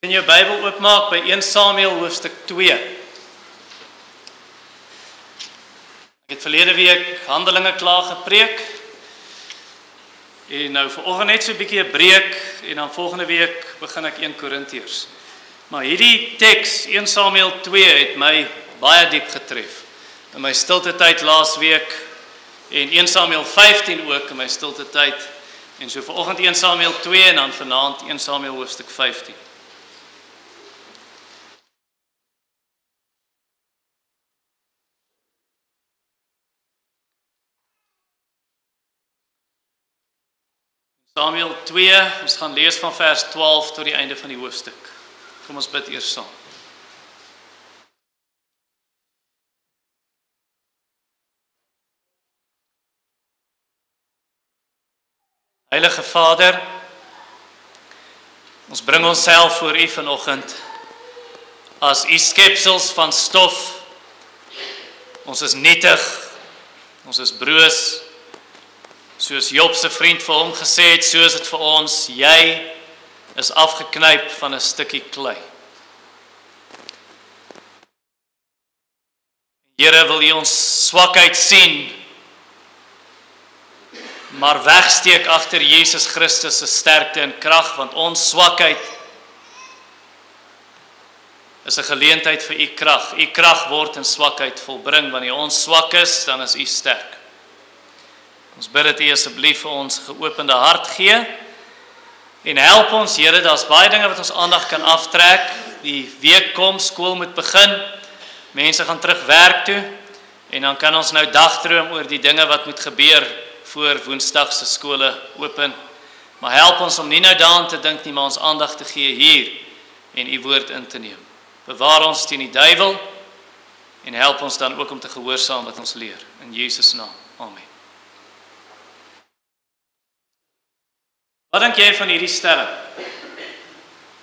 In jou Bybel oopmaak by 1 Samuel hoofstuk 2. Ek het verlede week Handelinge klaar gepreek. En nou vanoggend net so 'n bietjie 'n breek en dan volgende week begin ek 1 Korintiërs. Maar hierdie teks 1 Samuel 2 het my baie diep getref. In my stilte tyd laas week en 1 Samuel 15 ook in my stilte tyd. En so vanoggend 1 Samuel 2 en dan vanaand 1 Samuel hoofstuk 15. Samuel 2, ons gaan lees van vers 12 tot die einde van die hoofstuk. Kom ons bid eers saam. Heilige Vader, ons bring onsself voor U vanoggend as U skepsels van stof. Ons is nietig, ons is broos. Soos Job se vriend vir hom gesê het, so is dit vir ons, jy is afgeknyp van 'n stukkie klei. Here, wil U ons swakheid sien, maar wegsteek agter Jesus Christus se sterkte en krag, want ons swakheid is 'n geleentheid vir U krag. U krag word in swakheid volbring, wanneer ons swak is, dan is U sterk. Ons bid dat U asseblief vir ons geopende hart gee en help ons, Here, daar's baie dinge wat ons aandag kan aftrek. Die week kom, skool moet begin, mense gaan terug werk toe en dan kan ons nou dagdroom oor die dinge wat moet gebeur voor Woensdag se skole open. Maar help ons om nie nou daaraan te dink nie, maar ons aandag te gee hier en U woord in te neem. Bewaar ons teen die duiwel en help ons dan ook om te gehoorsaam wat ons leer. In Jesus naam. Amen. Wat dink jy van hierdie stelling?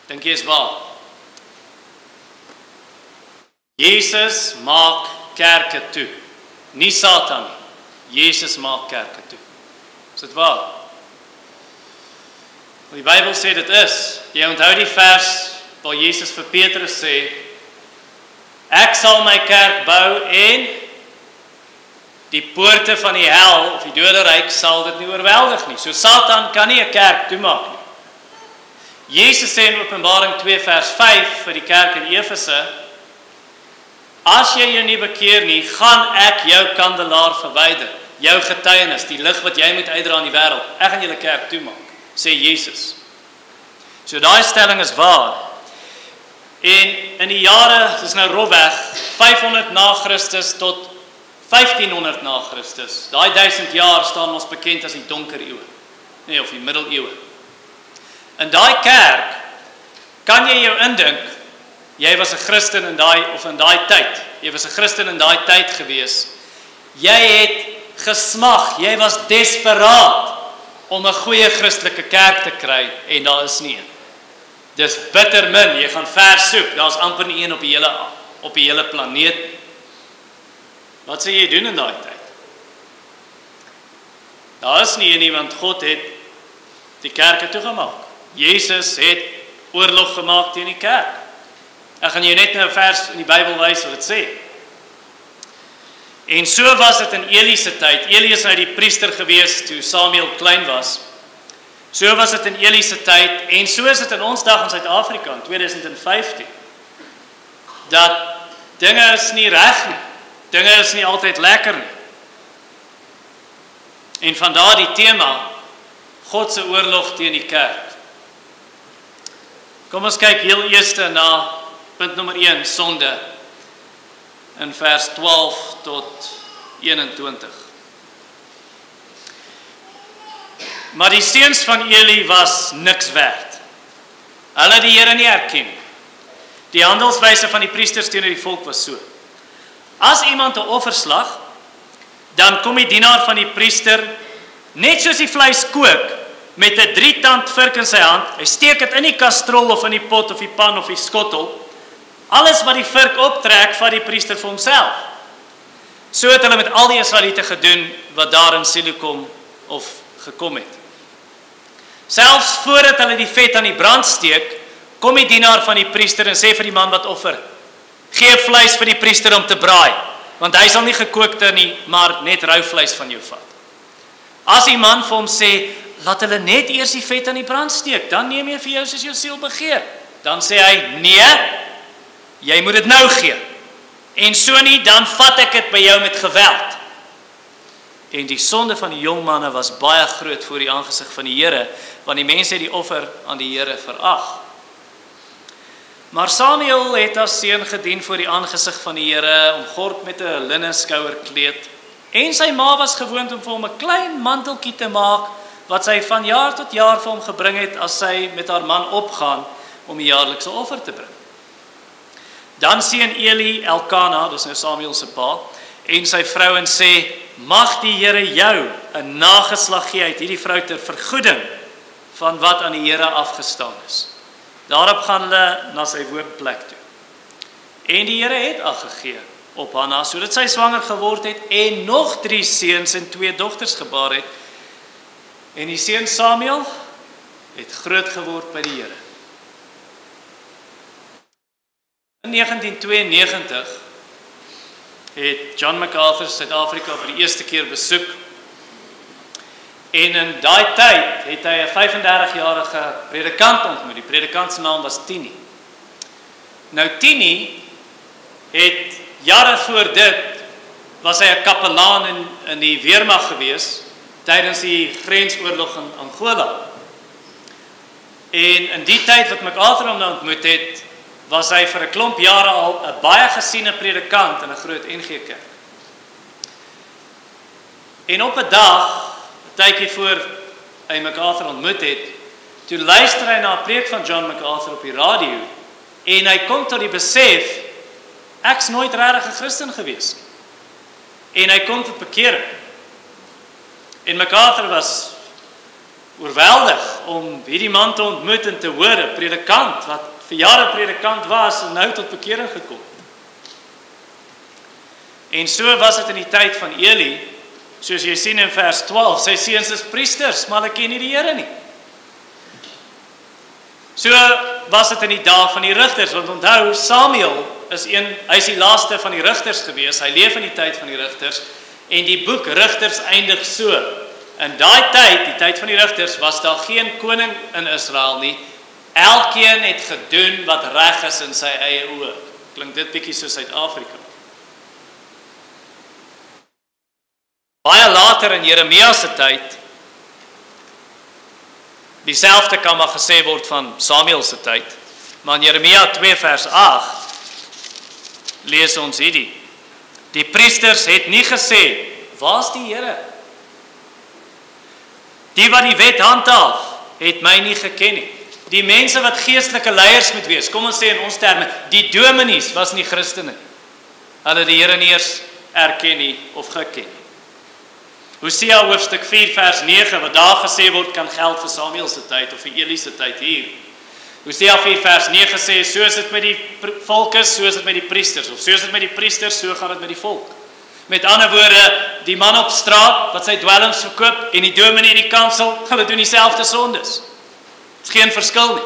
Dink jy is waar? Jesus maak kerke toe. Nie Satan nie. Jesus maak kerke toe. Is dit waar? Die Bybel sê dit is. Jy onthou die vers waar Jesus vir Petrus sê, ek sal my kerk bou en die poorte van die hel, of die doderyk, sal dit nie oorweldig nie. So Satan kan nie 'n kerk toemaak nie. Jesus sê in Openbaring 2 vers 5 vir die kerk in Efese, as jy jou nie bekeer nie, gaan ek jou kandelaar verwyder, jou getuienis, die lig wat jy moet uitdra in die wêreld. Ek gaan julle kerk toemaak, sê Jesus. So daai stelling is waar. En in die jare, dis nou rofweg 500 na Christus tot 1500 na Christus. Daai 1000 jaar staan ons bekend as die donker eeue. Nee, of die middeleeue. In daai kerk kan jy jou indink, jy was 'n Christen in daai tyd. Jy was 'n Christen in daai tyd gewees. Jy het gesmag, jy was desperaat om 'n goeie Christelike kerk te kry en daar is nie een. Dis bitter min, jy gaan ver soek. Daar's amper nie een op die hele planeet nie. Wat sê jy doen in daai tyd? Daar is nie een, want God het die kerke toegemaak. Jesus het oorlog gemaak teen die kerk. Ek gaan jou net nou 'n vers in die Bybel wys wat dit sê. En so was dit in Eli se tyd. Eli is nou die priester gewees toe Samuel klein was. So was dit in Eli se tyd en so is dit in ons dag in Suid-Afrika in 2015. Dat dinge is nie reg nie. Dinge is nie altyd lekker nie. En vandaar die tema, God se oorlog teen die kerk. Kom ons kyk heel eers na punt nommer 1, sonde, in vers 12 tot 21. Maar die seuns van Eli was niks werd. Hulle het die Here nie erken. Die handelswyse van die priesters teenoor die volk was so. As iemand 'n offer slag, dan kom die dienaar van die priester, net soos die vleis kook, met 'n 3-tand vurk in sy hand, hy steek dit in die kastrol of in die pot of die pan of die skottel, alles wat die vurk optrek, vat die priester vir homself. So het hulle met al die Israeliete gedoen, wat daar in Silo kom, of gekom het. Selfs voordat hulle die vet aan die brand steek, kom die dienaar van die priester en sê vir die man wat offer, gee vleis vir die priester om te braai, want hy sal nie gekookte nie, maar net rou vleis van jou vat. As die man vir hom sê, laat hulle net eers die vet aan die brand steek, dan neem jy vir jou soos jou siel begeer. Dan sê hy, nee, jy moet dit nou gee. En so nie, dan vat ek dit by jou met geweld. En die sonde van die jong manne was baie groot voor die aangesig van die Here, want die mense het die offer aan die Here verag. Maar Samuel het as seun gedien voor die aangesig van die Here, omgord met 'n linnen skouerkleed. En sy ma was gewoond om vir hom 'n klein manteltjie te maak, wat sy van jaar tot jaar vir hom gebring het as sy met haar man opgaan om die jaarlikse offer te bring. Dan sien Eli Elkana, dis nou Samuel se pa, en sy vrou en sê, mag die Here jou 'n nageslag gee uit hierdie vrou ter vergoeding van wat aan die Here afgestaan is. Daarop gaan hulle na sy woonplek toe. En die Here het ag gegee op Hanna, sodat sy swanger geword het en nog 3 seuns en 2 dogters gebaar het. En die seun Samuel het groot geword by die Here. In 1992 het John MacArthur Suid-Afrika vir die eerste keer besoek. En in daai tyd het hy 'n 35-jarige predikant ontmoet. Die predikant se naam was Tini. Nou Tini het jare voor dit was hy 'n kapelaan in die weermag gewees tydens die grensoorlog in Angola. En in die tyd wat MacArthur hom nou ontmoet het, was hy vir 'n klomp jare al 'n baie gesiene predikant in 'n groot NG Kerk. En op 'n dag, 'n tydjie voor hy MacArthur ontmoet het, toe luister hy na 'n preek van John MacArthur op die radio en hy kom tot die besef, ek's nooit regtig 'n Christen gewees nie. En hy kom tot bekering. En MacArthur was oorweldig om hierdie man te ontmoet en te hoor, 'n predikant wat vir jare predikant was en nou tot bekering gekom. En so was dit in die tyd van Eli, soos jy sien in vers 12, sy seuns is priesters, maar hulle ken nie die Here nie. So was dit in die dae van die rigters, want onthou, Samuel hy's die laaste van die rigters gewees, hy leef in die tyd van die rigters, en die boek Rigters eindig so. In daai tyd, die tyd van die rigters, was daar geen koning in Israel nie. Elkeen het gedoen wat reg is in sy eie oë. Klink dit bietjie so Suid-Afrika. Baie later in Jeremia se tyd, dieselfde kan maar gesê word van Samuel se tyd, maar in Jeremia 2 vers 8 lees ons hierdie. Die priesters het nie gesê, waar's die Here? Die wat die wet handhaaf, het my nie geken nie. Die mense wat geestelike leiers moet wees, kom ons sê in ons terme, die dominees was nie Christene. Hulle die Here nie eers erken nie of geken nie. Hosea hoofstuk 4 vers 9, wat daar gesê word, kan geld vir Samuel se tyd of vir Eli se tyd hier. Hosea 4 vers 9 sê, soos dit met die volk is, soos dit met die priesters, of soos dit met die priesters, so gaan dit met die volk. Met ander woorde, die man op straat, wat sy dwelms verkoop, en die dominee in die kansel, hulle doen dieselfde sondes. Dit is geen verskil nie.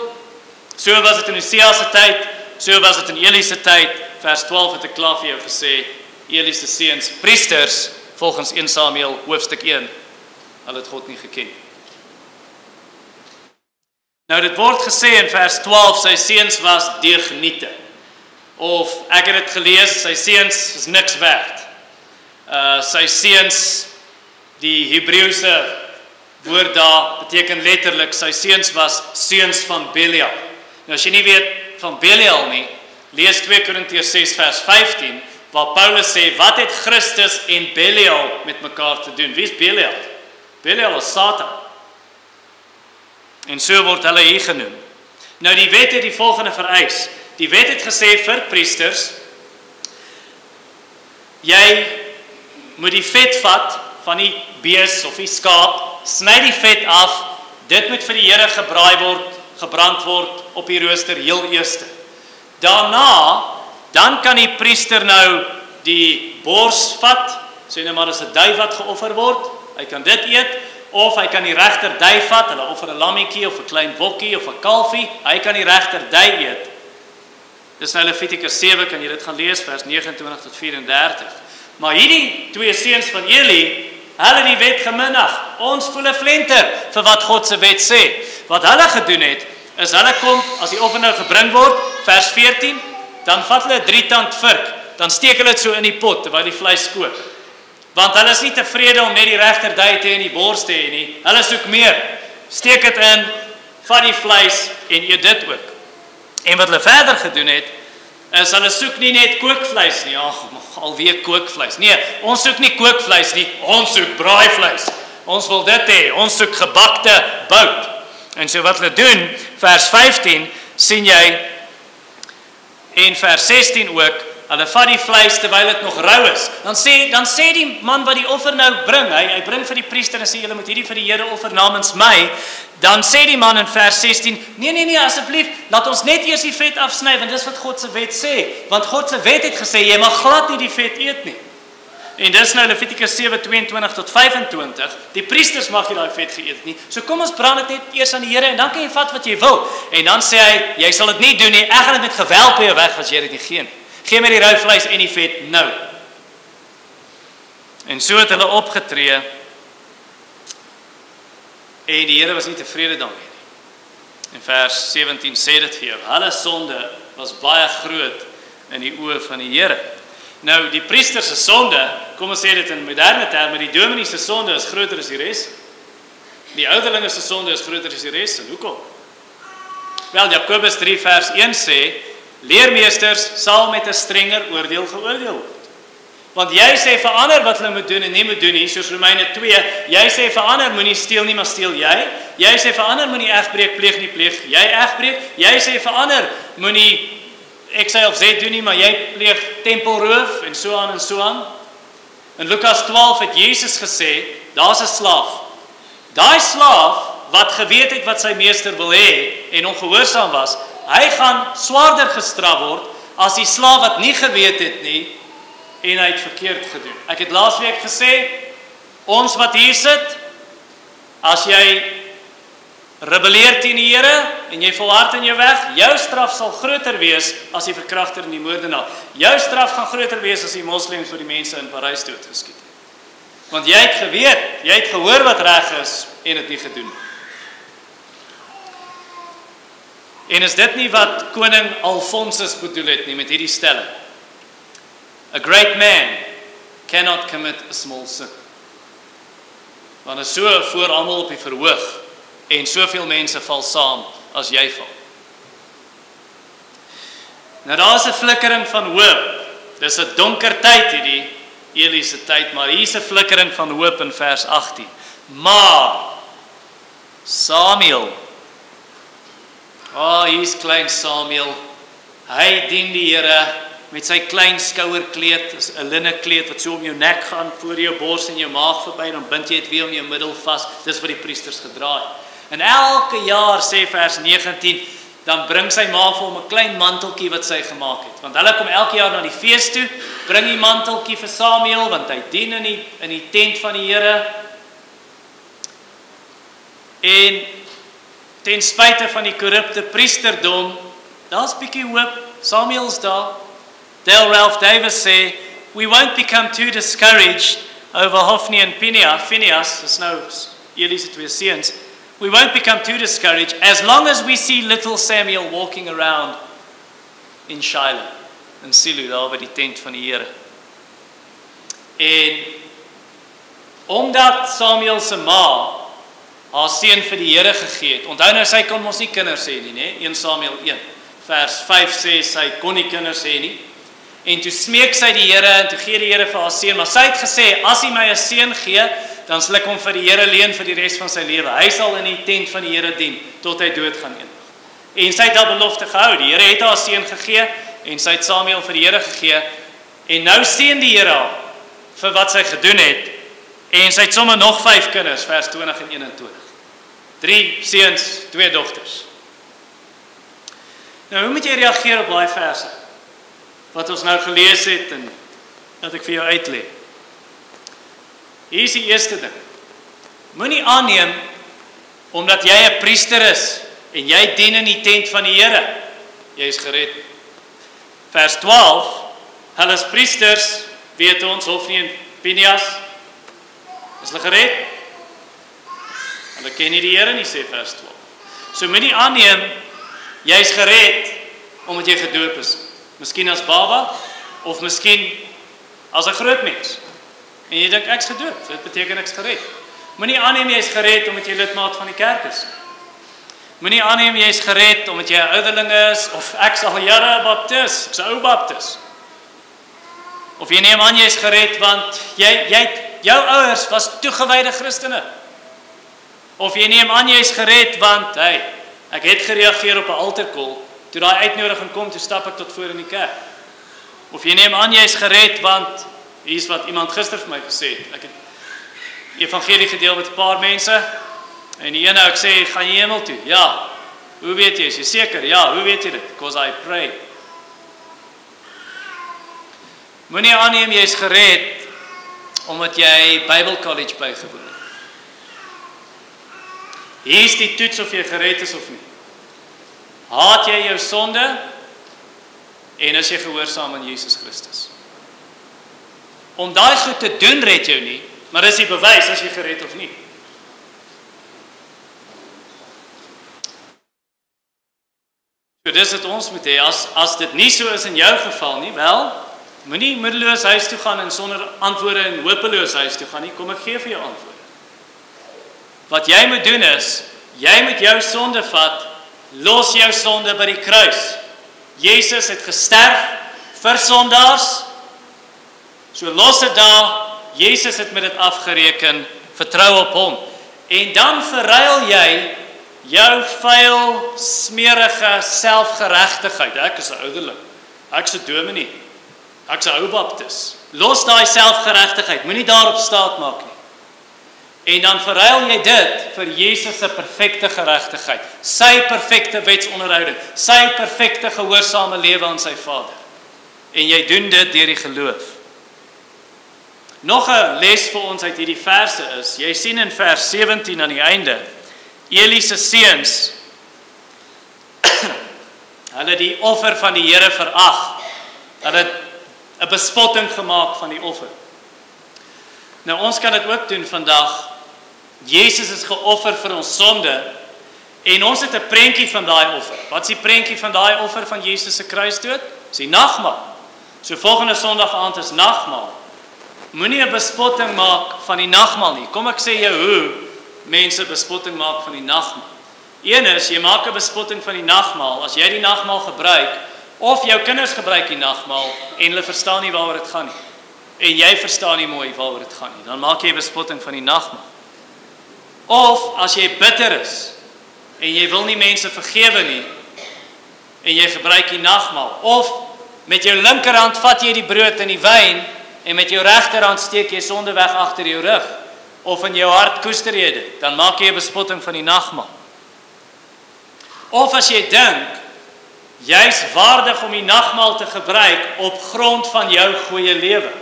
So was dit in Hosea se tyd, so was dit in Eli se tyd, vers 12 het ek klaar vir jou gesê, Eli se seuns, priesters, volgens 1 Samuel hoofstuk 1, hulle het God nie geken. Nou dit word gesê in vers 12, sy seuns was deugniete. Of ek het dit gelees, sy seuns is niks werd. Sy seuns, die Hebreëse woord daar beteken letterlik, sy seuns was seuns van Belial. Nou as jy nie weet van Belial nie, lees 2 Korintiërs 6 vers 15, waar Paulus sê, wat het Christus en Belial met mekaar te doen? Wie is Belial? Belial is Satan. En so word hulle hier genoem. Nou die wet het die volgende vereis. Die wet het gesê vir priesters, jy moet die vet vat van die bees of die skaap, sny die vet af, dit moet vir die Here gebrand word op die rooster heel eerste. Daarna, dan kan die priester nou die bors vat, sê nou maar as 'n duif wat geoffer word, hy kan dit eet, of hy kan die regterdui vat, hulle offer 'n lammetjie of 'n klein bokkie of 'n kalfie, hy kan die regterdui eet. Dis nou Levitikus 7, kan jy dit gaan lees, vers 29 tot 34. Maar hierdie twee seuns van Eli, hulle die wet geminag. Ons voel 'n flenter vir wat God se wet sê. Wat hulle gedoen het, is hulle kom, as die offer nou gebring word, vers 14, dan vat hulle 'n 3-tand vurk, dan steek hulle dit so in die pot, terwyl die vleis kook. Want hulle is nie tevrede om net die regterdui te hê en die bors te hê nie. Hulle soek meer. Steek dit in, vat die vleis en eet dit ook. En wat hulle verder gedoen het, is hulle soek nie net kookvleis nie. Ag, alweer kookvleis. Nee, ons soek nie kookvleis nie, ons soek braaivleis. Ons wil dit hê, ons soek gebakte bout. En so wat hulle doen, vers 15, sien jy, en vers 16 ook, hulle vat die vleis terwyl dit nog rou is. Dan sê die man wat die offer nou bring, hy bring vir die priester en sê, julle moet hierdie vir die Here offer namens my. Dan sê die man in vers 16, nee, asseblief, laat ons net eers die vet afsny, want dis wat God se wet sê. Want God se wet het gesê, jy mag glad nie die vet eet nie. En dis nou Levitikus 7:22 tot 25. Die priesters mag nie daai vet geëet nie. So kom ons brand dit net eers aan die Here en dan kan jy vat wat jy wil. En dan sê hy, jy sal dit nie doen nie. Ek gaan dit met geweld by jou weg as jy dit nie gee nie. Gee my die rou vleis en die vet nou. En so het hulle opgetree. En die Here was nie tevrede daarmee nie. In vers 17 sê dit vir jou, hulle sonde was baie groot in die oë van die Here. Nou, die priester se sonde, kom ons sê dit in moderne terme, die dominee se sonde is groter as die res. Die ouderlinge se sonde is groter as die res. En hoekom? Wel, Jakobus 3 vers 1 sê, leermeesters sal met 'n strenger oordeel geoordeel word. Want jy sê vir ander wat hulle moet doen en nie moet doen nie, soos Romeine 2, jy sê vir ander moenie steel nie, maar steel jy. Jy sê vir ander moenie egbreek pleeg nie, pleeg jy egbreek. Jy sê vir ander moenie X, Y of Z doen nie, maar jy pleeg tempelroof en so aan en so aan. In Lukas 12 het Jesus gesê, daar's 'n slaaf. Daai slaaf wat geweet het wat sy meester wil hê en ongehoorsaam was, hy gaan swaarder gestraf word as die slaaf wat nie geweet het nie en hy het verkeerd gedoen. Ek het laasweek gesê, ons wat hier sit, as jy rebelleer teen die Here en jy volhard in jou weg, jou straf sal groter wees as die verkragter en die moordenaar. Jou straf gaan groter wees as die moslems vir die mense in Parys doodgeskiet het. Want jy het geweet, jy het gehoor wat reg is en dit nie gedoen nie. En is dit nie wat koning Alfonsus bedoel het nie met hierdie stelling? A great man cannot commit a small sin. Want is so voor almal op die verhoog en soveel mense val saam as jy val. Nou daar is 'n flikkering van hoop. Dis 'n donker tyd hierdie Eli se tyd, maar hier is 'n flikkering van hoop in vers 18. Maar Samuel, hier's klein Samuel. Hy dien die Here met sy klein skouerkleed, 'n linne kleed wat so om jou nek gaan, voor jou bors en jou maag verby, dan bind jy dit weer om jou middel vas. Dis wat die priesters gedra het. En elke jaar, sê vers 19, dan bring sy ma vir hom 'n klein manteltjie wat sy gemaak het. Want hulle kom elke jaar na die fees toe, bring die manteltjie vir Samuel, want hy dien in die tent van die Here. En ten spyte van die korrupte priesterdom, daar's bietjie hoop. Samuel's daar. Dale Ralph Davis sê, we won't become too discouraged over Hophni and Phinehas, is nou Eli se twee seuns. We won't become too discouraged as long as we see little Samuel walking around in Shiloh, in Silo, daar by die tent van die Here. En omdat Samuel se ma haar seun vir die Here gegee het, onthou nou sy kon mos nie kinders hê nie, né? 1 Samuel 1 vers 5 sê sy kon nie kinders hê nie. En toe smeek sy die Here en toe gee die Here vir haar seun, maar sy het gesê, as hy my 'n seun gee, dan sal ek hom vir die Here leen vir die res van sy lewe. Hy sal in die tent van die Here dien tot hy dood gaan eendag. En sy het haar belofte gehou. Die Here het haar seun gegee en sy het Samuel vir die Here gegee. En nou seën die Here haar vir wat sy gedoen het. En sy het sommer nog 5 kinders, vers 20 en 21. 3 seuns, 2 dogters. Nou, hoe moet jy reageer op daai verse wat ons nou gelees het en wat ek vir jou uitlê? Hier is die eerste ding. Moenie aanneem omdat jy 'n priester is en jy dien in die tent van die Here. Jy is gered. Vers 12, hulle is priesters, weet ons, Hofni en Pinias, is hulle gered? Hulle ken nie die Here nie, sê vers 12. So moenie aanneem, jy is gered, omdat jy gedoop is. Miskien as baba, of miskien as 'n groot mens. En jy dink, ek's gedoop, dit beteken ek's gered. Moenie aanneem jy is gered, omdat jy lidmaat van die kerk is. Moenie aanneem jy is gered, omdat jy 'n ouderling is, of ek's al jare 'n baptis, ek's 'n ou baptis. Of jy neem aan jy is gered, want jou ouers was toegewyde Christene. Of jy neem aan jy is gered, want, ek het gereageer op 'n altarkol, toe daai uitnodiging kom, toe stap ek tot voor in die kerk. Of jy neem aan jy is gered, want, hier is wat iemand gister vir my gesê het, ek het evangelie gedeel met 'n paar mense, en die ene ek sê, gaan jy hemel toe? Ja. Hoe weet jy? Is jy seker? Ja. Hoe weet jy dit? Because I pray. Moenie aanneem jy is gered, omdat jy Bible College bygewoon het. Hier is die toets of jy gered is of nie. Haat jy jou sonde, en is jy gehoorsaam aan Jesus Christus. Om daai goed te doen red jou nie, maar dis die bewys as jy gered of nie. So dis wat ons moet hê, as dit nie so is in jou geval nie, wel, moenie moedeloos huis toe gaan en sonder antwoorde en hopeloos huis toe gaan nie, kom ek gee vir jou antwoorde. Wat jy moet doen is, jy moet jou sonde vat, los jou sonde by die kruis. Jesus het gesterf vir sondaars, so los dit daar, Jesus het met dit afgereken, vertrou op hom. En dan verruil jy jou vuil, smerige selfgeregtigheid. Ek is 'n ouderling, ek is 'n dominee, ek is 'n ou baptis. Los daai selfgeregtigheid, moenie daarop staat maak nie. En dan verruil jy dit vir Jesus se perfekte geregtigheid, sy perfekte wetsonderhouding, sy perfekte gehoorsame lewe aan sy Vader. En jy doen dit deur die geloof. Nog 'n les vir ons uit hierdie verse is, jy sien in vers 17 aan die einde, Eli se seuns, hulle die offer van die Here verag. Hulle het 'n bespotting gemaak van die offer. Nou ons kan dit ook doen vandag. Jesus is geoffer vir ons sonde, en ons het 'n prentjie van daai offer. Wat is die prentjie van daai offer van Jesus se kruisdood? Dis die nagmaal. So volgende Sondag aand is nagmaal. Moenie 'n bespotting maak van die nagmaal nie. Kom ek sê jou hoe mense bespotting maak van die nagmaal. Een is, jy maak 'n bespotting van die nagmaal, as jy die nagmaal gebruik, of jou kinders gebruik die nagmaal, en hulle verstaan nie waaroor dit gaan nie. En jy verstaan nie mooi waaroor dit gaan nie. Dan maak jy 'n bespotting van die nagmaal. Of, as jy bitter is, en jy wil nie mense vergewe nie, en jy gebruik die nagmaal, of met jou linkerhand vat jy die brood en die wyn, en met jou regterhand steek jy sonde weg agter jou rug, of in jou hart koester jy dit, dan maak jy 'n bespotting van die nagmaal. Of as jy dink, jy's waardig om die nagmaal te gebruik op grond van jou goeie lewe,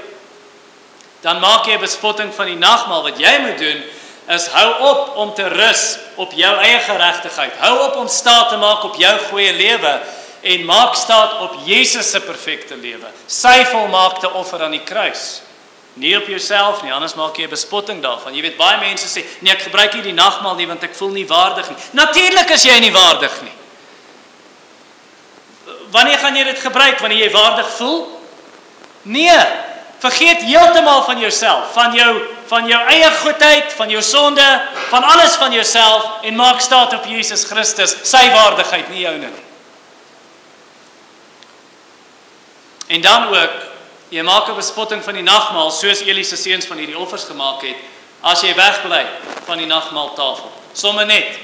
dan maak jy 'n bespotting van die nagmaal. Wat jy moet doen, is hou op om te rus op jou eie geregtigheid. Hou op om staat te maak op jou goeie lewe, en maak staat op Jesus se perfekte lewe, sy volmaakte offer aan die kruis. Nie op jouself nie, anders maak jy 'n bespotting daarvan. Jy weet, baie mense sê, nee, ek gebruik nie die nagmaal nie, want ek voel nie waardig nie. Natuurlik is jy nie waardig nie. Wanneer gaan jy dit gebruik? Wanneer jy waardig voel? Nee, vergeet heeltemal van jouself, van jou eie goedheid, van jou sonde, van alles van jouself, en maak staat op Jesus Christus, sy waardigheid, nie joune nie. En dan ook, jy maak 'n bespotting van die nagmaal, soos Eli se seuns van hierdie offers gemaak het, as jy wegbly van die nagmaaltafel. Somme net.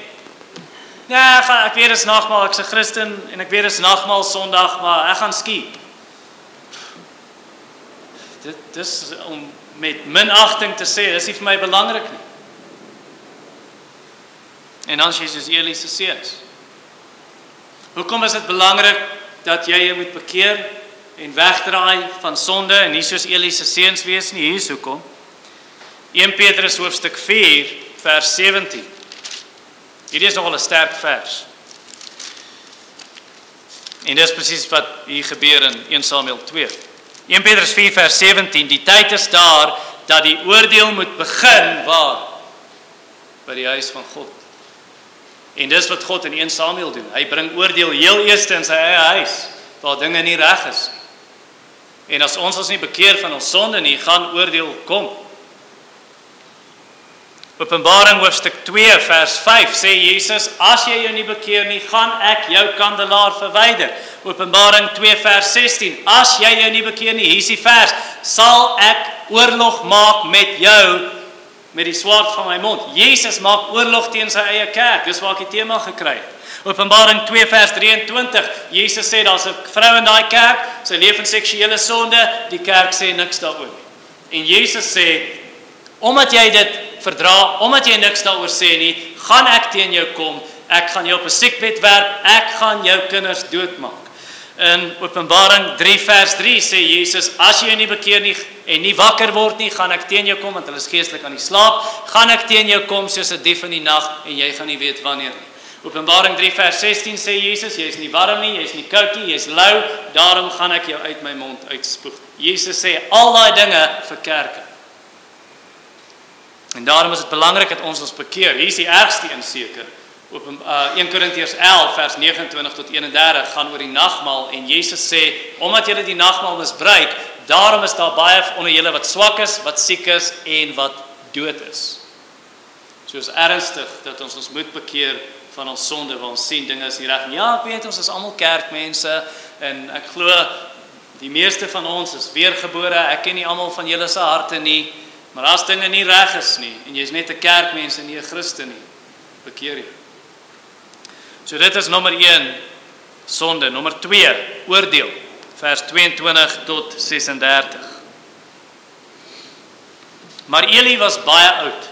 Ja, ek weet dis nagmaal, ek's 'n Christen, en ek weet dis nagmaal Sondag, maar ek gaan ski. Dit is om met minagting te sê, dis nie vir my belangrik nie. En dan is jy soos Eli se seuns. Hoekom is dit belangrik dat jy moet bekeer en wegdraai van sonde en nie soos Eli se seuns wees nie? Hier is hoekom. 1 Petrus hoofstuk 4 vers 17. Hierdie is nogal 'n sterk vers. En dis presies wat hier gebeur in 1 Samuel 2. 1 Petrus 4 vers 17, die tyd is daar dat die oordeel moet begin waar? By die huis van God. En dis wat God in 1 Samuel doen. Hy bring oordeel heel eers in sy eie huis, waar dinge nie reg is. En as ons nie bekeer van ons sonde nie, gaan oordeel kom. Openbaring hoofstuk 2 vers 5 sê Jesus, as jy jou nie bekeer nie, gaan ek jou kandelaar verwyder. Openbaring 2 vers 16, as jy jou nie bekeer nie, hier is die vers, sal ek oorlog maak met jou, met die swaard van my mond. Jesus maak oorlog teen sy eie kerk, dis waar ek die tema gekry het. Openbaring 2 vers 23, Jesus sê, daar's 'n vrou in daai kerk, sy leef in seksuele sonde, die kerk sê niks daaroor. En Jesus sê, omdat jy dit verdra, omdat jy niks daaroor sê nie, gaan ek teen jou kom, ek gaan jou op 'n siekbed werp, ek gaan jou kinders doodmaak. In Openbaring 3 vers 3 sê Jesus, as jy nie bekeer nie en nie wakker word nie, gaan ek teen jou kom, want hulle is geestelik aan die slaap, gaan ek teen jou kom soos 'n dief in die nag en jy gaan nie weet wanneer nie. Openbaring 3 vers 16 sê Jesus, jy is nie warm nie, jy is nie koud nie, jy is lou, daarom gaan ek jou uit my mond uitspoeg. Jesus sê al daai dinge vir kerke. En daarom is dit belangrik dat ons bekeer. Hier is die ergste een seker. Op 1 Korintiërs 11 vers 29 tot 31 gaan oor die nagmaal en Jesus sê, omdat julle die nagmaal misbruik, daarom is daar baie onder julle wat swak is, wat siek is en wat dood is. So is ernstig dat ons moet bekeer van ons sonde, waar ons sien dinge is nie reg. Ja, ek weet ons is almal kerkmense en ek glo die meeste van ons is weergebore. Ek ken nie almal van julle se harte nie, maar as dinge nie reg is nie en jy's net 'n kerkmens en nie 'n Christen nie, bekeer jy. So dit is nommer 1, sonde. Nommer 2, oordeel, vers 22 tot 36. Maar Eli was baie oud.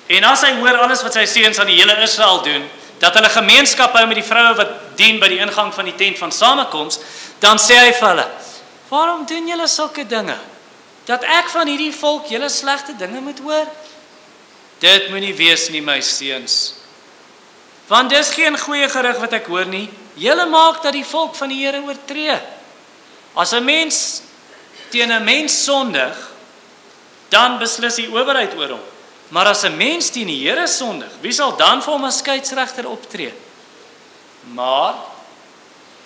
En as hy hoor alles wat sy seuns aan die hele Israel doen, dat hulle gemeenskap hou met die vroue wat dien by die ingang van die tent van samekoms, dan sê hy vir hulle, waarom doen julle sulke dinge? Dat ek van hierdie volk julle slegte dinge moet hoor? Dit moet nie wees nie, my seuns. Want dis geen goeie gerig wat ek hoor nie. Julle maak dat die volk van die Here oortree. As 'n mens teen 'n mens sondig, dan beslis die owerheid oor hom. Maar as 'n mens teen die Here sondig, wie sal dan vir hom as skeieregter optree? Maar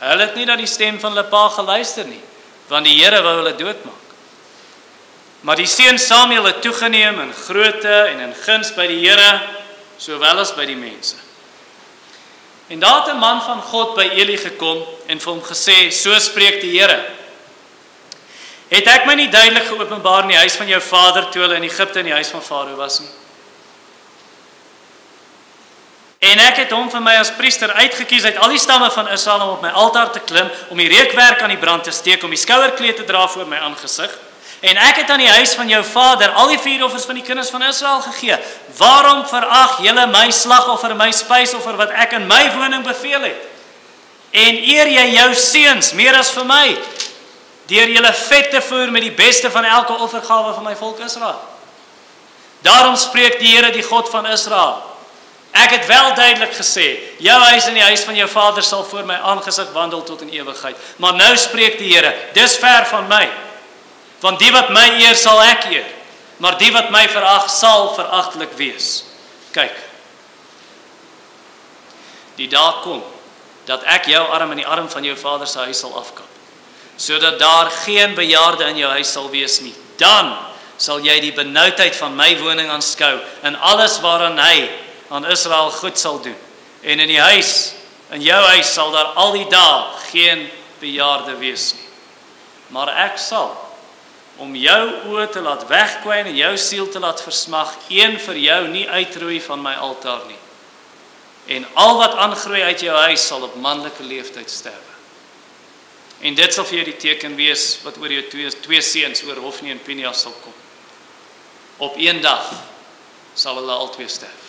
hulle het nie na die stem van hulle pa geluister nie, want die Here wou hulle doodmaak. Maar die seun Samuel het toegeneem in grootte en in guns by die Here, sowel as by die mense. En daar het 'n man van God by Eli gekom en vir hom gesê, so spreek die Here. Het ek my nie duidelik geopenbaar in die huis van jou vader toe hulle in Egipte in die huis van Farao was nie? En ek het hom vir my as priester uitgekies uit al die stamme van Israel om op my altaar te klim, om die reukwerk aan die brand te steek, om die skouerkleed te dra voor my aangesig. En ek het aan die huis van jou vader al die vuuroffers van die kinders van Israel gegee. Waarom verag julle my slagoffer, my spysoffer wat ek in my woning beveel het? En eer jy jou seuns meer as vir my, deur julle vet te voer met die beste van elke offergawe van my volk Israel? Daarom spreek die Here, die God van Israel. Ek het wel duidelik gesê, jou huis en die huis van jou vader sal voor my aangesig wandel tot in ewigheid. Maar nou spreek die Here, dis ver van my. Want die wat my eer sal ek eer, maar die wat my verag sal veragtelik wees. Kyk, die dag kom, dat ek jou arm in die arm van jou vader se huis sal afkap, sodat daar geen bejaarde in jou huis sal wees nie. Dan sal jy die benoudheid van my woning aanskou, en alles waaraan hy aan Israel goed sal doen. En in die huis, in jou huis sal daar al die dae geen bejaarde wees nie. Maar ek sal, om jou oë te laat wegkwyn en jou siel te laat versmag, een vir jou nie uitroei van my altaar nie. En al wat aangroei uit jou huis sal op manlike leeftyd sterwe. En dit sal vir jou die teken wees wat oor jou twee seuns, oor Hofni en Pinias sal kom. Op een dag sal hulle albei sterf.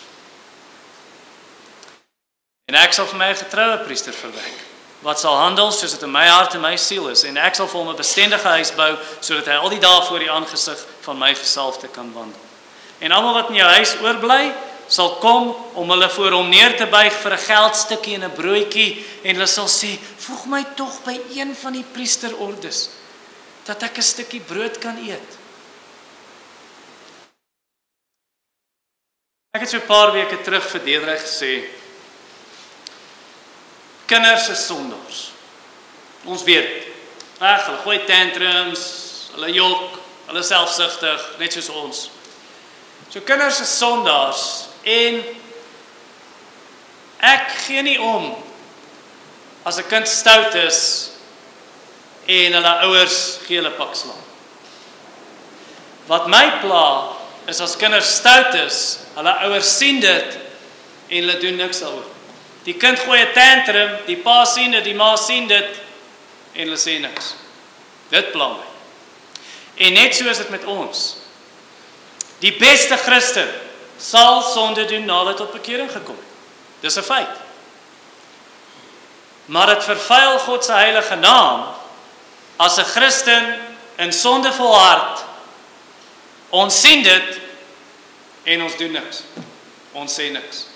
En ek sal vir my 'n getroue priester verwek, wat sal handel soos dit in my hart en my siel is, en ek sal vir hom 'n bestendige huis bou, sodat hy al die dae voor die aangesig van my gesalfde kan wandel. En almal wat in jou huis oorbly, sal kom om hulle voor hom neer te buig vir 'n geldstukkie en 'n broodjie en hulle sal sê, voeg my tog by een van die priesterordes dat ek 'n stukkie brood kan eet. Ek het so 'n paar weke terug vir Deidre gesê, kinders is sondaars. Ons weet, hulle gooi tantrums, hulle jok, hulle selfsugtig, net soos ons. So kinders is sondaars en ek gee nie om as 'n kind stout is en hulle ouers gee hulle pak slaan. Wat my pla is as kinders stout is, hulle ouers sien dit en hulle doen niks daaroor. Die kind gooi 'n tantrum, die pa sien dit, die ma sien dit en hulle sê niks. Dit pla my. En net so is dit met ons. Die beste Christen sal sonde doen nadat tot bekering gekom het. Dis 'n feit. Maar dit vervuil God se heilige naam as 'n Christen in sonde volhard. Ons sien dit en ons doen niks. Ons sê niks.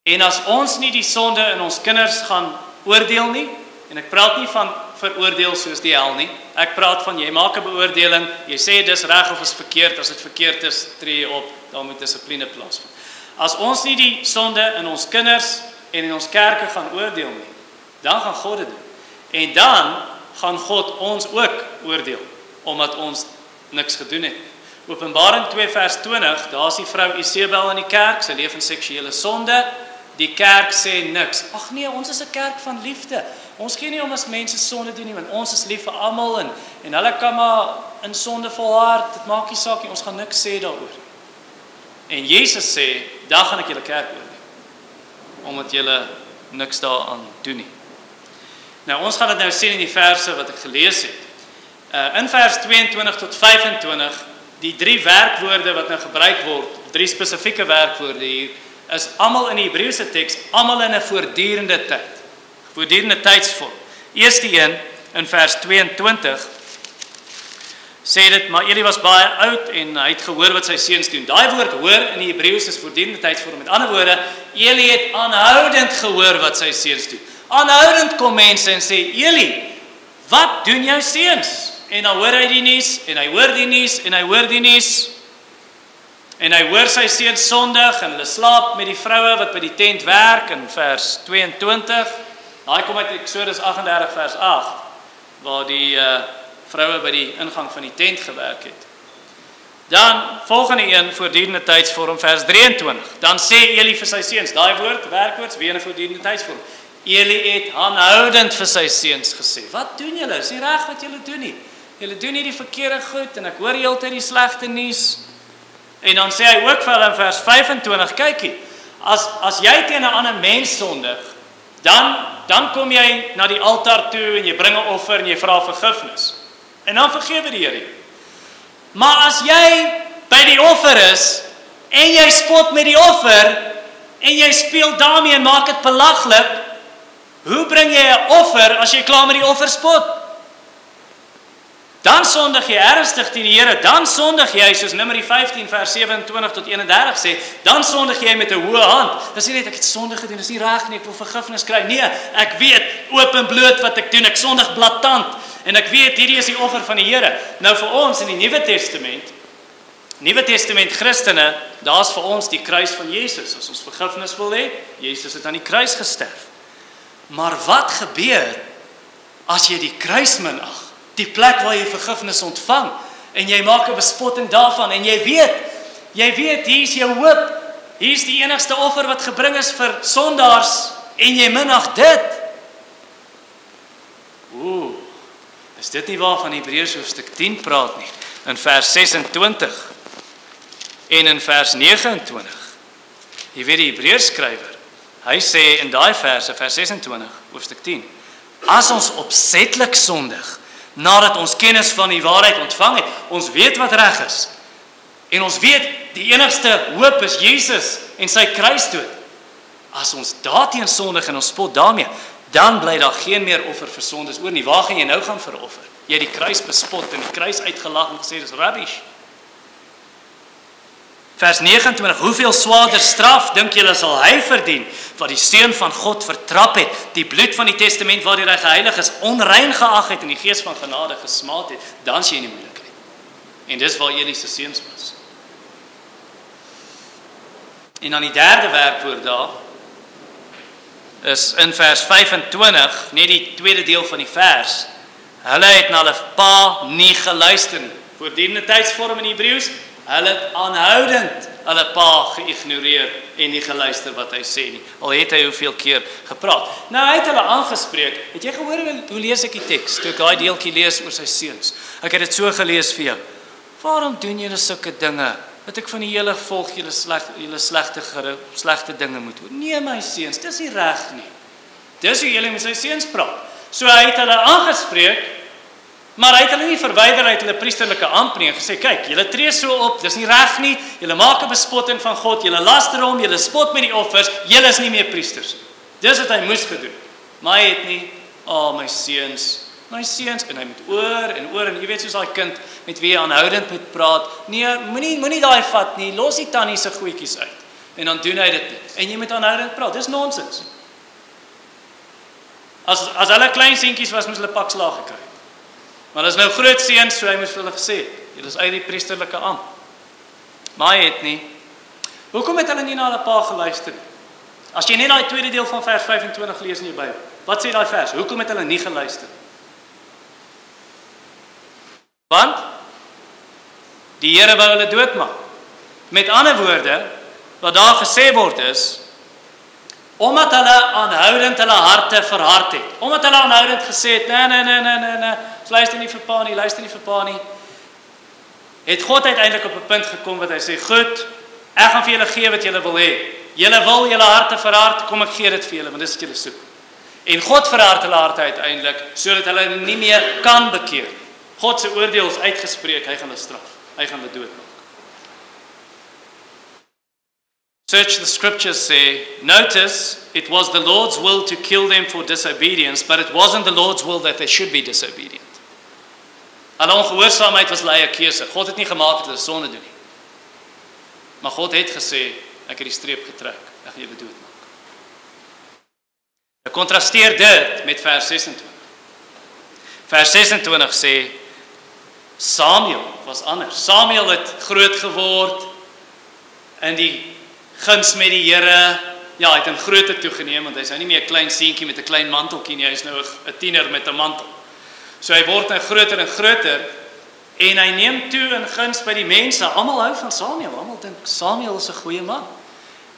En as ons nie die sonde in ons kinders gaan oordeel nie, en ek praat nie van veroordeel soos die hel nie, ek praat van jy maak 'n beoordeling, jy sê dis reg of is verkeerd, as dit verkeerd is, tree jy op, dan moet dissipline plaasvind. As ons nie die sonde in ons kinders en in ons kerke gaan oordeel nie, dan gaan God dit doen. En dan gaan God ons ook oordeel, omdat ons niks gedoen het. Openbaring 2 vers 20, daar is die vrou Isebel in die kerk, sy leef in seksuele sonde, die kerk sê niks. Ag nee, ons is 'n kerk van liefde. Ons gee nie om as mense sonde doen nie, want ons is lief vir almal en hulle kan maar in sonde volhard, dit maak nie saak nie, ons gaan niks sê daaroor. En Jesus sê, dan gaan ek julle kerk oordeel, omdat julle niks daaraan doen nie. Nou, ons gaan dit nou sien in die verse wat ek gelees het. In vers 22 tot 25, die 3 werkwoorde wat nou gebruik word, 3 spesifieke werkwoorde hier, is almal in die Hebreëse teks, almal in 'n voortdurende tyd. Voortdurende tydsvorm. Eerste een in vers 22 sê dit, maar Eli was baie oud en hy het gehoor wat sy seuns doen. Daai woord hoor in die Hebreëus is voortdurende tydsvorm. Met ander woorde, Eli het aanhoudend gehoor wat sy seuns doen. Aanhoudend kom mense en sê, Eli, wat doen jou seuns? En dan hoor hy die nuus en hy hoor die nuus en hy hoor die nuus. En hy hoor sy seuns sondig en hulle slaap met die vroue wat by die tent werk in vers 22. Daai kom uit Eksodus 38 vers 8 waar die vroue by die ingang van die tent gewerk het. Dan volgende een voortdurende tydsvorm vers 23. Dan sê Eli vir sy seuns, daai woord werkwoord weer 'n voortdurende tydsvorm. Eli het aanhoudend vir sy seuns gesê, wat doen julle? Is nie reg wat julle doen nie. Julle doen nie die verkeerde goed en ek hoor heeltyd die slegte nuus. En dan sê hy ook vir hulle in vers 25, kykie, as jy teen 'n ander mens sondig, dan kom jy na die altaar toe en jy bring 'n offer en jy vra vergifnis. En dan vergewe die Here. Maar as jy by die offer is en jy spot met die offer en jy speel daarmee en maak dit belaglik, hoe bring jy 'n offer as jy klaar met die offer spot? Dan sondig jy ernstig teen die Here, dan sondig jy, soos Numeri 15 vers 27 tot 31 sê, dan sondig jy met 'n hoë hand. Dis nie net ek het sondig gedoen, dis nie reg nie, ek wil vergifnis kry. Nee, ek weet oop en bloot wat ek doen, ek sondig blaatant en ek weet hierdie is die offer van die Here. Nou vir ons in die Nuwe Testament Christene, daar's vir ons die kruis van Jesus. As ons vergifnis wil hê, Jesus het aan die kruis gesterf. Maar wat gebeur as jy die kruis minag? Die plek waar jy vergifnis ontvang en jy maak 'n bespotting daarvan en jy weet hier is jou hoop, hier is die enigste offer wat gebring is vir sondaars en jy minag dit. Is dit nie waarvan Hebreërs hoofstuk 10 praat nie? In vers 26 en in vers 29. Jy weet die Hebreërs skrywer, hy sê in daai verse, vers 26, hoofstuk 10, as ons opsetlik sondig, nadat ons kennis van die waarheid ontvang het, ons weet wat reg is, en ons weet die enigste hoop is Jesus en sy kruisdood. As ons daarteen sondig en ons spot daarmee, dan bly daar geen meer offer vir sondes oor nie. Waar gaan jy nou gaan vir 'n offer? Jy het die kruis bespot en die kruis uitgelag en gesê dis rubbish. Vers 29, hoeveel swaarder straf dink julle sal hy verdien, wat die Seun van God vertrap het, die bloed van die testament waardeur hy geheilig is, onrein geag het en die gees van genade gesmaad het, dan is jy in die moeilikheid. En dis waar Eli se seuns was. En dan die derde werkwoord daar, is in vers 25, net die tweede deel van die vers, hulle het na hulle pa nie geluister nie. Voortdurende tydsvorm in Hebreëus, hulle het aanhoudend hulle pa geïgnoreer en nie geluister wat hy sê nie. Al het hy hoeveel keer gepraat. Nou hy het hulle aangespreek. Het jy gehoor hoe lees ek die teks? Toe ek daai deeltjie lees oor sy seuns. Ek het dit so gelees vir jou. Waarom doen julle sulke dinge? Dat ek van die hele volk julle slegte dinge moet hoor. Nee my seuns, dis nie reg nie. Dis hoe julle met sy seuns praat. So hy het hulle aangespreek, maar hy het hulle nie verwyder uit hulle priesterlike ampt nie en gesê, kyk, julle tree so op, dis nie reg nie, julle maak 'n bespotting van God, julle laster hom, julle spot met die offers, julle is nie meer priesters. Dis wat hy moes gedoen. Maar hy het nie, my seuns, en hy moet oor en jy weet soos daai kind met wie jy aanhoudend moet praat, nee, moenie daai vat nie, los die tannie se goedjies uit. En dan doen hy dit nie. En jy moet aanhoudend praat, dis nonsens. As hulle klein seentjies was, moes hulle pak slaag gekry. Maar as nou groot seuns, so hy moes vir hulle gesê, julle is uit die priesterlike ampt. Maar hy het nie. Hoekom het hulle nie na hulle pa geluister nie? As jy net daai tweede deel van vers 25 lees in jou Bybel, wat sê daai vers? Hoekom het hulle nie geluister? Want die Here wou hulle doodmaak. Met ander woorde, wat daar gesê word is, omdat hulle aanhoudend hulle harte verhard het, omdat hulle aanhoudend gesê het, nee, luister nie vir pa nie, het God uiteindelik op 'n punt gekom wat hy sê, goed, ek gaan vir julle gee wat julle wil hê. Julle wil julle harte verhard, kom ek gee dit vir julle, want dis wat julle soek. En God verhard hulle harte uiteindelik, sodat hulle nie meer kan bekeer. God se oordeel is uitgespreek, hy gaan hulle straf, hy gaan hulle doodmaak. Search the scriptures say, notice, it was the Lord's will to kill them for disobedience, but it wasn't the Lord's will that they should be disobedient. Hulle ongehoorsaamheid was hulle eie keuse. God het nie gemaak dat hulle sonde doen nie. Maar God het gesê, ek het die streep getrek, ek gaan julle doodmaak. Ek kontrasteer dit met vers 26. Vers 26 sê, Samuel was anders. Samuel het groot geword in die guns met die Here. Ja, hy het in grootte toegeneem, want hy is nou nie meer 'n klein seentjie met 'n klein manteltjie nie, hy is nou 'n tiener met 'n mantel. So hy word nou groter en groter, en hy neem toe in guns by die mense. Almal hou van Samuel, almal dink Samuel is 'n goeie man.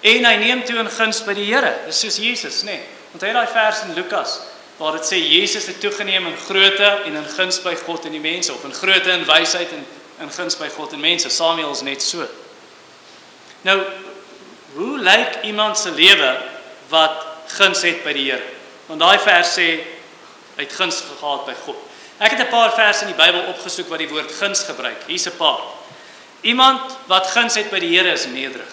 En hy neem toe in guns by die Here. Dis soos Jesus, nê? Want hy het daai vers in Lukas, waar dit sê, Jesus het toegeneem in grootte en in guns by God en die mense, of in grootte en wysheid en in guns by God en mense. Samuel is net so. Nou, hoe lyk iemand se lewe wat guns het by die Here? Want daai vers sê, hy het guns gehad by God. Ek het 'n paar verse in die Bybel opgesoek wat die woord guns gebruik. Hier's 'n paar. Iemand wat guns het by die Here is nederig.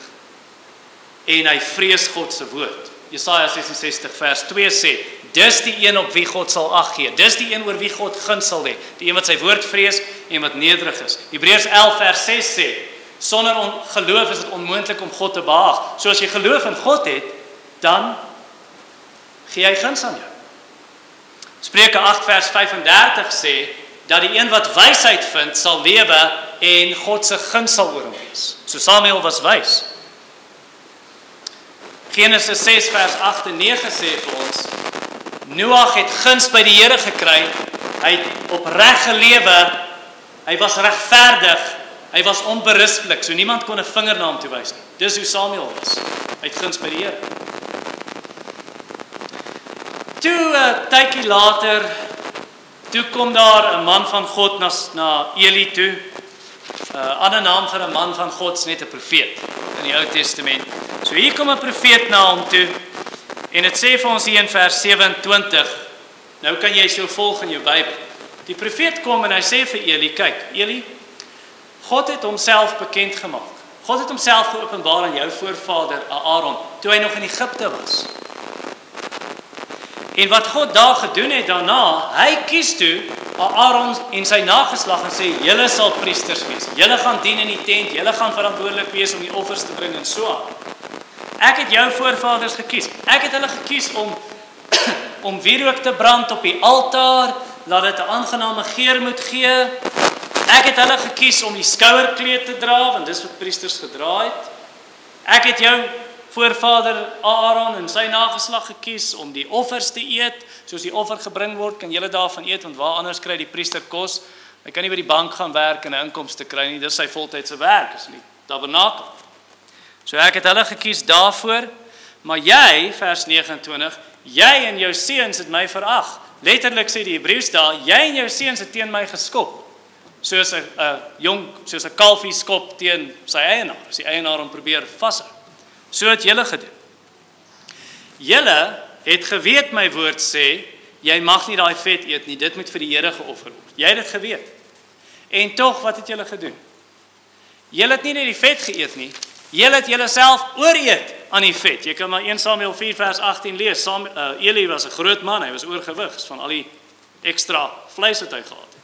En hy vrees God se woord. Jesaja 66 vers 2 sê, dis die een op wie God sal ag gee. Dis die een oor wie God guns sal hê. Die een wat sy woord vrees en wat nederig is. Hebreërs 11 vers 6 sê, sonder geloof is dit onmoontlik om God te behaag. So as jy geloof in God het, dan gee hy guns aan jou. Spreuke 8 vers 35 sê, dat die een wat wysheid vind, sal lewe en God se guns sal oor hom wees. So Samuel was wys. Genesis 6 vers 8 en 9 sê vir ons, Noag het guns by die Here gekry, hy het opreg gelewe, hy was regverdig, hy was onberispelik, so niemand kon 'n vinger na hom toe wys nie. Dis hoe Samuel was. Hy het guns by die Here. Toe 'n tydjie later, toe kom daar 'n man van God na Eli toe. 'n Ander naam vir 'n man van God is net 'n profeet in die Ou Testament. So hier kom 'n profeet na hom toe en dit sê vir ons hier in vers 27. Nou kan jy so volg in jou Bybel. Die profeet kom en hy sê vir Eli, kyk, Eli, God het homself bekend gemaak. God het homself geopenbaar aan jou voorvader Aaron toe hy nog in Egipte was. En wat God daar gedoen het daarna, hy kies toe Aaron en sy nageslag en sê, julle sal priesters wees. Julle gaan dien in die tent, julle gaan verantwoordelik wees om die offers te bring en so aan. Ek het jou voorvaders gekies. Ek het hulle gekies om wierook te brand op die altaar, laat dit 'n aangename geur moet gee. Ek het hulle gekies om die skouerkleed te dra, want dis wat priesters gedra het. Ek het jou voorvader Aaron en sy nageslag gekies om die offers te eet, soos die offer gebring word, kan julle daarvan eet, want waar anders kry die priester kos? Hy kan nie by die bank gaan werk en 'n inkomste kry nie, dis sy voltydse werk, is nie tabernakel. So ek het hulle gekies daarvoor, maar jy, vers 29, jy en jou seuns het my verag. Letterlik sê die Hebreërs daar, jy en jou seuns het teen my geskop. Soos 'n kalfie skop teen sy eienaar, as die eienaar hom probeer vashou. So het julle gedoen. Julle het geweet my woord sê, jy mag nie daai vet eet nie, dit moet vir die Here geoffer word. Jy het dit geweet. En tog, wat het julle gedoen? Julle het nie net die vet geëet nie, julle het julleself ooreet aan die vet. Jy kan maar 1 Samuel 4 vers 18 lees. Eli was 'n groot man, hy was oorgewig van al die ekstra vleis wat hy gehad het.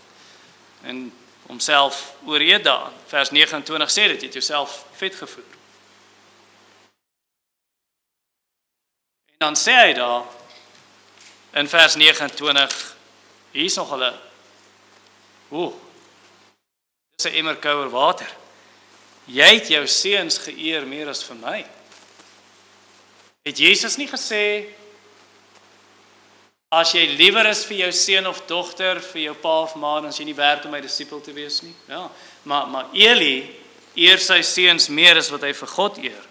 En homself ooreet daar. Vers 29 sê dit, jy het jouself vet gevoer. En dan sê hy daar in vers 29, hier is nog hulle, dis 'n emmer kouer water. Jy het jou seuns geëer meer as vir my. Het Jesus nie gesê, as jy liewer is vir jou seun of dogter, vir jou pa of ma, dan is jy nie werd om my disipel te wees nie? Ja, maar Eli eer sy seuns meer as wat hy vir God eer.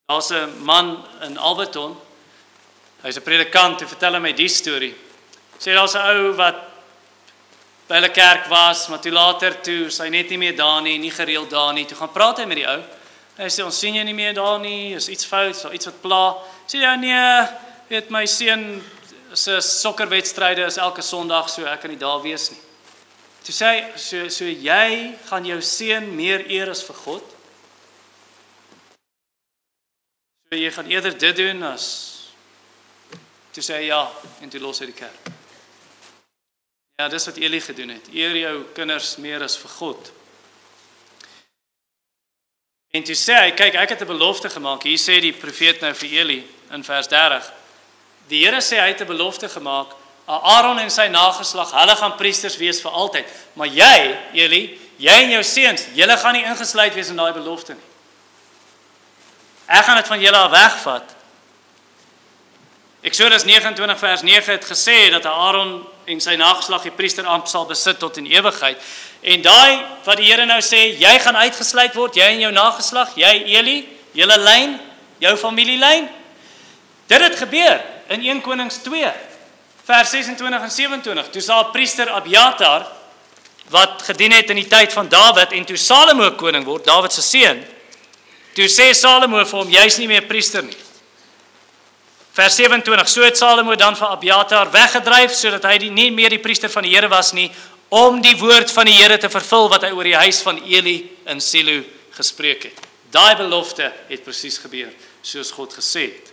Daar's 'n man in Alberton, hy's 'n predikant, hy vertel my die storie. Sê daar's 'n ou wat by hulle kerk was, maar toe later toe sy net nie meer daar nie gereeld daar nie. Toe gaan praat hy met die ou. Hy sê, ons sien jy nie meer daar nie, is iets fout, iets wat pla. Sê jy, nee, weet my seun se sokkerwedstryde is elke Sondag, so ek kan nie daar wees nie. Toe sê hy, so jy gaan jou seun meer eer as vir God? So jy gaan eerder dit doen as... Toe sê hy ja, en toe los hy die kerk. Ja, dis wat Eli gedoen het. Eer jou kinders meer as vir God. En toe sê hy, kyk, ek het 'n belofte gemaak. Hier sê die profeet nou vir Eli in vers 30. Die Here sê hy het 'n belofte gemaak. Aaron en sy nageslag, hulle gaan priesters wees vir altyd. Maar jy, Eli, jy en jou seuns, julle gaan nie ingesluit wees in daai belofte nie. Ek gaan dit van julle af wegvat. Eksodus 29 vers 9 het gesê dat Aaron en sy nageslag die priesterampt sal besit tot in ewigheid. En daai wat die Here nou sê, jy gaan uitgesluit word, jy en jou nageslag, jy Eli, julle lyn, jou familielyn. Dit het gebeur in 1 Konings 2 vers 26 en 27. Toe sal priester Abiatar wat gedien het in die tyd van Dawid en toe Salomo koning word, Dawid se seun. Toe sê Salomo vir hom, jy's nie meer priester nie. Vers 27, so het Salomo dan van Abiatar weggedryf, sodat hy nie meer die priester van die Here was nie, om die woord van die Here te vervul, wat hy oor die huis van Eli in Silo gespreek het. Daai belofte het presies gebeur, soos God gesê het.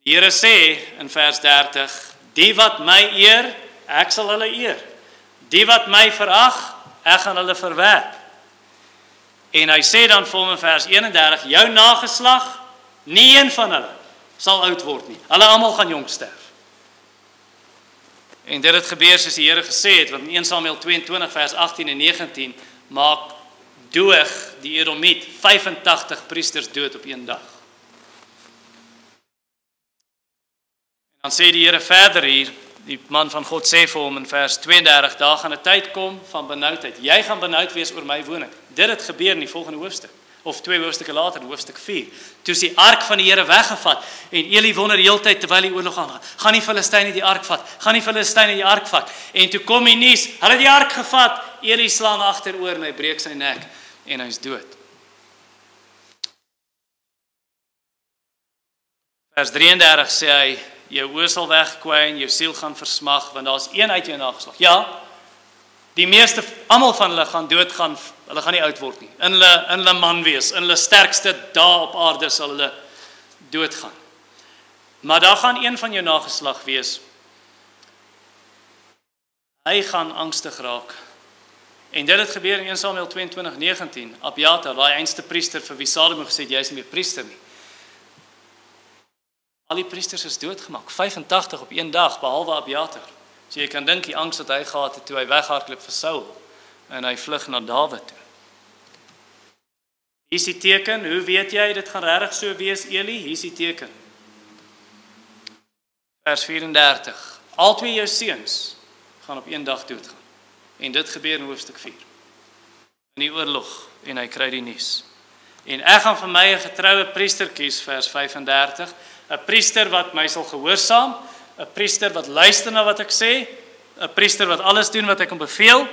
Die Here sê in vers 30, die wat my eer, ek sal hulle eer. Die wat my verag, ek gaan hulle verwerp. En hy sê dan vir hom in vers 31, jou nageslag, nie een van hulle sal oud word nie. Hulle almal gaan jonk sterf. En dit het gebeur soos die Here gesê het, want in 1 Samuel 22 vers 18 en 19 maak Doeg die Edomiet 85 priesters dood op een dag. En dan sê die Here verder hier, die man van God sê vir hom in vers 32, daar gaan 'n tyd kom van benoudheid. Jy gaan benoud wees oor my woning. Dit het gebeur in die volgende hoofstuk, of 2 hoofstukke later, in hoofstuk 4. Toe is die ark van die Here weggevat, en Eli wonder die hele tyd terwyl die oorlog aangaan, gaan die Filistyne die ark vat, gaan die Filistyne die ark vat, en toe kom die nuus, hulle het die ark gevat, Eli slaan agteroor en hy breek sy nek, en hy's dood. Vers 33 sê hy, jou oë sal wegkwyn, jou siel gaan versmag, want daar's een uit jou nageslag. Ja, die meeste, almal van hulle gaan doodgaan, hulle gaan nie oud word nie. In hulle man wees, in hulle sterkste dae op aarde sal hulle doodgaan. Maar daar gaan een van jou nageslag wees. Hy gaan angstig raak. En dit het gebeur in 1 Samuel 22:19. Abiatar, daai einste priester vir wie Salomo gesê het, jy is nie meer priester nie. Al die priesters is doodgemaak, 85 op een dag, behalwe Abiatar. So jy kan dink die angs wat hy gehad het toe hy weghardloop vir Saul en hy vlug na Dawid toe. Hier is die teken, hoe weet jy dit gaan regtig so wees, Eli? Hier is die teken. Vers 34. Albei jou seuns gaan op een dag doodgaan. En dit gebeur in hoofstuk 4. In die oorlog, en hy kry die nuus. En ek gaan vir my 'n getroue priester kies, vers 35, 'n priester wat my sal gehoorsaam, 'n priester wat luister na wat ek sê, 'n priester wat alles doen wat ek hom beveel,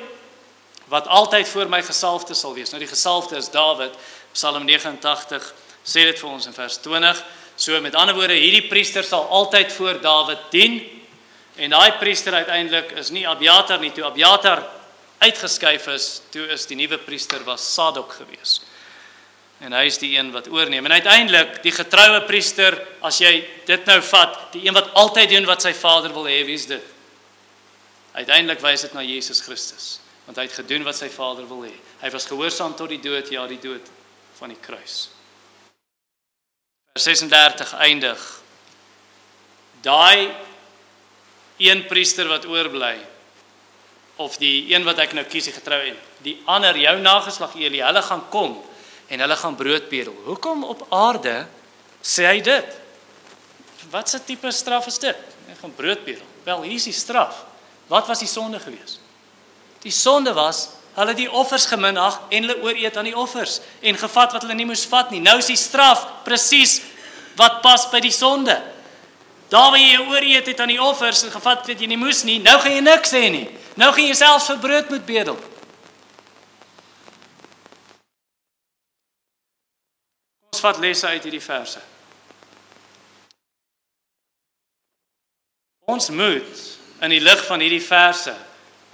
wat altyd voor my gesalfde sal wees. Nou die gesalfde is Dawid, Psalm 89 sê dit vir ons in vers 20. So met ander woorde, hierdie priester sal altyd voor Dawid dien. En daai priester uiteindelik is nie Abiatar nie, toe Abiatar uitgeskuif is, toe is die nuwe priester was Sadok gewees. En hy is die een wat oorneem. En uiteindelik, die getroue priester, as jy dit nou vat, die een wat altyd doen wat sy vader wil hê, wie is dit? Uiteindelik wys dit na Jesus Christus, want hy het gedoen wat sy vader wil hê. Hy was gehoorsaam tot die dood, ja, die dood van die kruis. Vers 36 eindig. Daai een priester wat oorbly, of die een wat ek nou kies, die getrou een, die ander, jou nageslag Eli, hulle gaan kom, en hulle gaan brood bedel. Hoekom op aarde sê hy dit? Wat se tipe straf is dit? Hy gaan brood bedel. Wel, hier is die straf. Wat was die sonde gewees? Die sonde was, hulle die offers geminag en hulle ooreet aan die offers en gevat wat hulle nie moes vat nie. Nou is die straf presies wat pas by die sonde. Daar waar jy jou ooreet het aan die offers en gevat wat jy nie moes nie, nou gaan jy niks hê nie. Nou gaan jy selfs vir brood moet bedel. Ons vat lesse uit hierdie verse. Ons moet in die lig van hierdie verse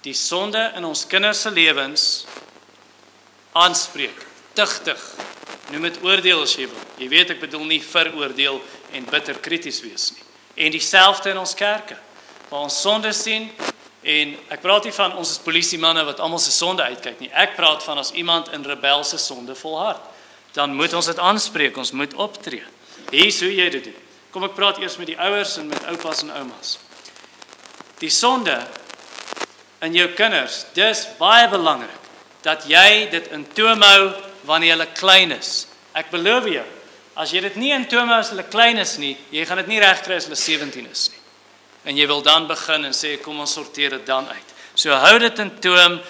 die sonde in ons kinders se lewens aanspreek, tugtig. Noem dit oordeel as jy wil. Jy weet ek bedoel nie veroordeel en bitter krities wees nie. En dieselfde in ons kerke, waar ons sonde sien, en ek praat nie van ons as polisiemanne wat almal se sonde uitkyk nie. Ek praat van as iemand in rebelse sonde volhard. Dan moet ons dit aanspreek, ons moet optree. Hier is hoe jy dit doen. Kom ek praat eers met die ouers en met oupas en oumas. Die sonde in jou kinders, dis baie belangrik, dat jy dit in toom hou wanneer hulle klein is. Ek beloof jou, as jy dit nie in toom hou as hulle klein is nie, jy gaan dit nie reg kry as hulle 17 is nie. En jy wil dan begin en sê, kom ons sorteer dit dan uit. So hou dit in toom,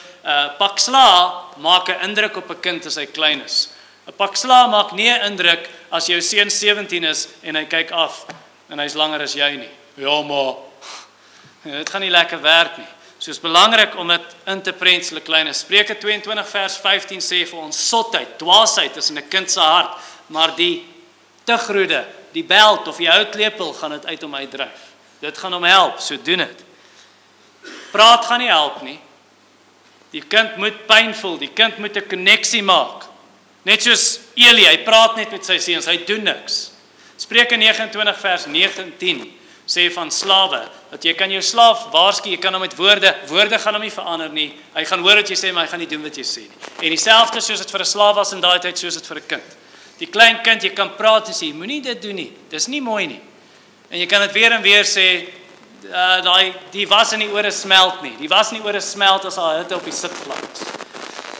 pak sla maak 'n indruk op 'n kind as hy klein is. 'n Pak sla maak nie 'n indruk as jou seun 17 is en hy kyk af en hy's langer as jy nie. Ja, maar dit gaan nie lekker werk nie. So is belangrik om dit in te prent hulle klein is. Spreuke 22 vers 15 sê vir ons sotheid, dwaasheid is in 'n kind se hart, maar die tugroede, die beld of die houtlepel gaan dit uit hom uitdryf. Dit gaan hom help, so doen dit. Praat gaan nie help nie. Die kind moet pyn voel, die kind moet 'n koneksie maak. Net soos Eli, hy praat net met sy seuns, hy doen niks. Spreuke 29 vers 19 sê van slawe, dat jy kan jou slaaf waarsku, jy kan hom met woorde gaan hom nie verander nie. Hy gaan hoor wat jy sê, maar hy gaan nie doen wat jy sê nie. En dieselfde soos dit vir 'n slaaf was in daai tyd, soos dit vir 'n kind. Die klein kind, jy kan praat en sê, moenie dit doen nie. Dis nie mooi nie. En jy kan dit weer en weer sê, die was in die ore smelt nie. Die was in die ore smelt as daar hitte op die sitvlak is.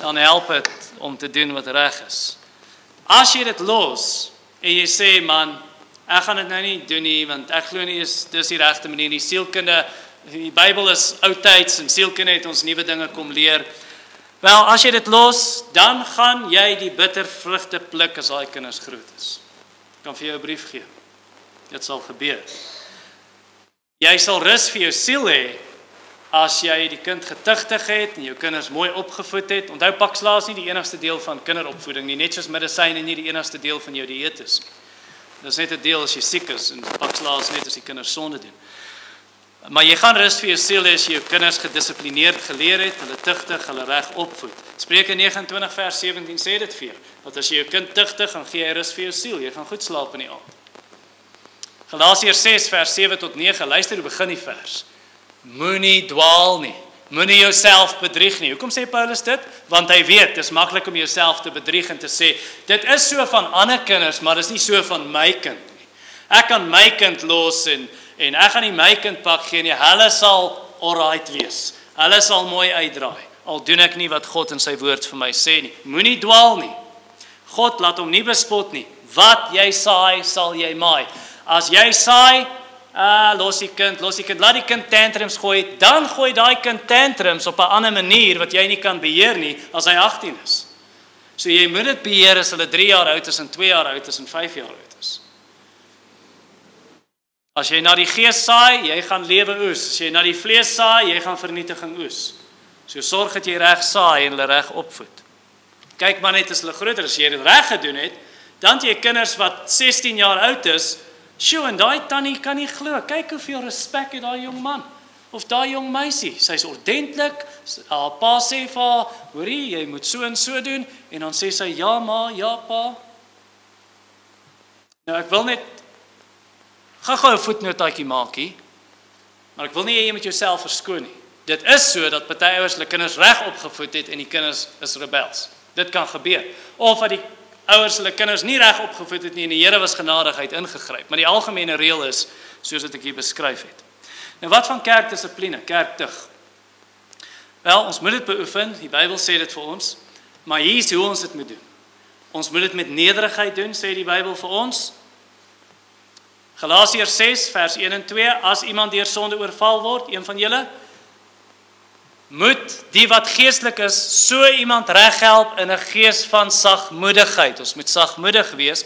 Dan help dit om te doen wat reg is. As jy dit los en jy sê, man, ek gaan dit nou nie doen nie, want ek glo nie dis die regte manier nie. Sielkunde, die Bybel is oudtyds en sielkunde het ons nuwe dinge kom leer. Wel, as jy dit los, dan gaan jy die bitter vrugte pluk as daai kinders groot is. Ek kan vir jou 'n brief gee. Dit sal gebeur. Jy sal rus vir jou siel hê as jy die kind getugtig het en jou kinders mooi opgevoed het. Onthou, pak sla is nie die enigste deel van kinderopvoeding nie, net soos medisyne nie die enigste deel van jou dieet is nie. Dit is net 'n deel as jy siek is en pak sla is net as die kinders sonde doen. Maar jy gaan rus vir jou siel as jy jou kinders gedissiplineerd geleer het, hulle tugtig, hulle reg opvoed. Spreuke 29 vers 17 sê dit vir jou, dat as jy jou kind tugtig, dan gee jy rus vir jou siel, jy gaan goed slaap in die aand. Galasiërs 6 vers 7 tot 9, luister hoe begin die vers. Moenie dwaal nie, moenie jouself bedrieg nie. Hoekom sê Paulus dit? Want hy weet, dit is maklik om jouself te bedrieg en te sê, dit is so van ander kinders, maar dit is nie so van my kind nie. Ek kan my kind los en ek gaan nie my kind pak gee nie, hulle sal alright wees, hulle sal mooi uitdraai, al doen ek nie wat God in sy woord vir my sê nie. Moenie dwaal nie, God laat hom nie bespot nie, wat jy saai, sal jy maai. As jy saai, los die kind, laat die kind tantrums gooi, dan gooi daai kind tantrums op 'n ander manier wat jy nie kan beheer nie as hy 18 is. So jy moet dit beheer as hulle 3 jaar oud is en 2 jaar oud is en 5 jaar oud is. As jy na die gees saai, jy gaan lewe oes. As jy na die vlees saai, jy gaan vernietiging oes. So sorg dat jy reg saai en hulle reg opvoed. Kyk maar net as hulle groter is, as jy dit reg gedoen het, dan het jy kinders wat 16 jaar oud is. Sjoe, en daai tannie kan nie glo. Kyk hoeveel respek het daai jong man of daai jong meisie. Sy's ordentlik. Haar pa sê vir haar, hoorie, jy moet so en so doen, en dan sê sy ja ma, ja pa. Nou ek wil net gou 'n voetnotaatjie maakie, maar ek wil nie hê jy moet jouself verskoon nie. Dit is so dat party ouers hulle kinders reg opgevoed het en die kinders is rebels. Dit kan gebeur. Of dat die ouers hulle kinders nie reg opgevoed het nie en die Here was genadigheid ingegryp. Maar die algemene reël is soos wat ek hier beskryf het. Nou wat van kerkdissipline, kerktug? Wel, ons moet dit beoefen, die Bybel sê dit vir ons, maar hier is hoe ons dit moet doen. Ons moet dit met nederigheid doen, sê die Bybel vir ons. Galasiërs 6 vers 1 en 2, as iemand deur sonde oorval word, een van julle, moet die wat geestelik is, so iemand reghelp in 'n gees van sagmoedigheid. Ons moet sagmoedig wees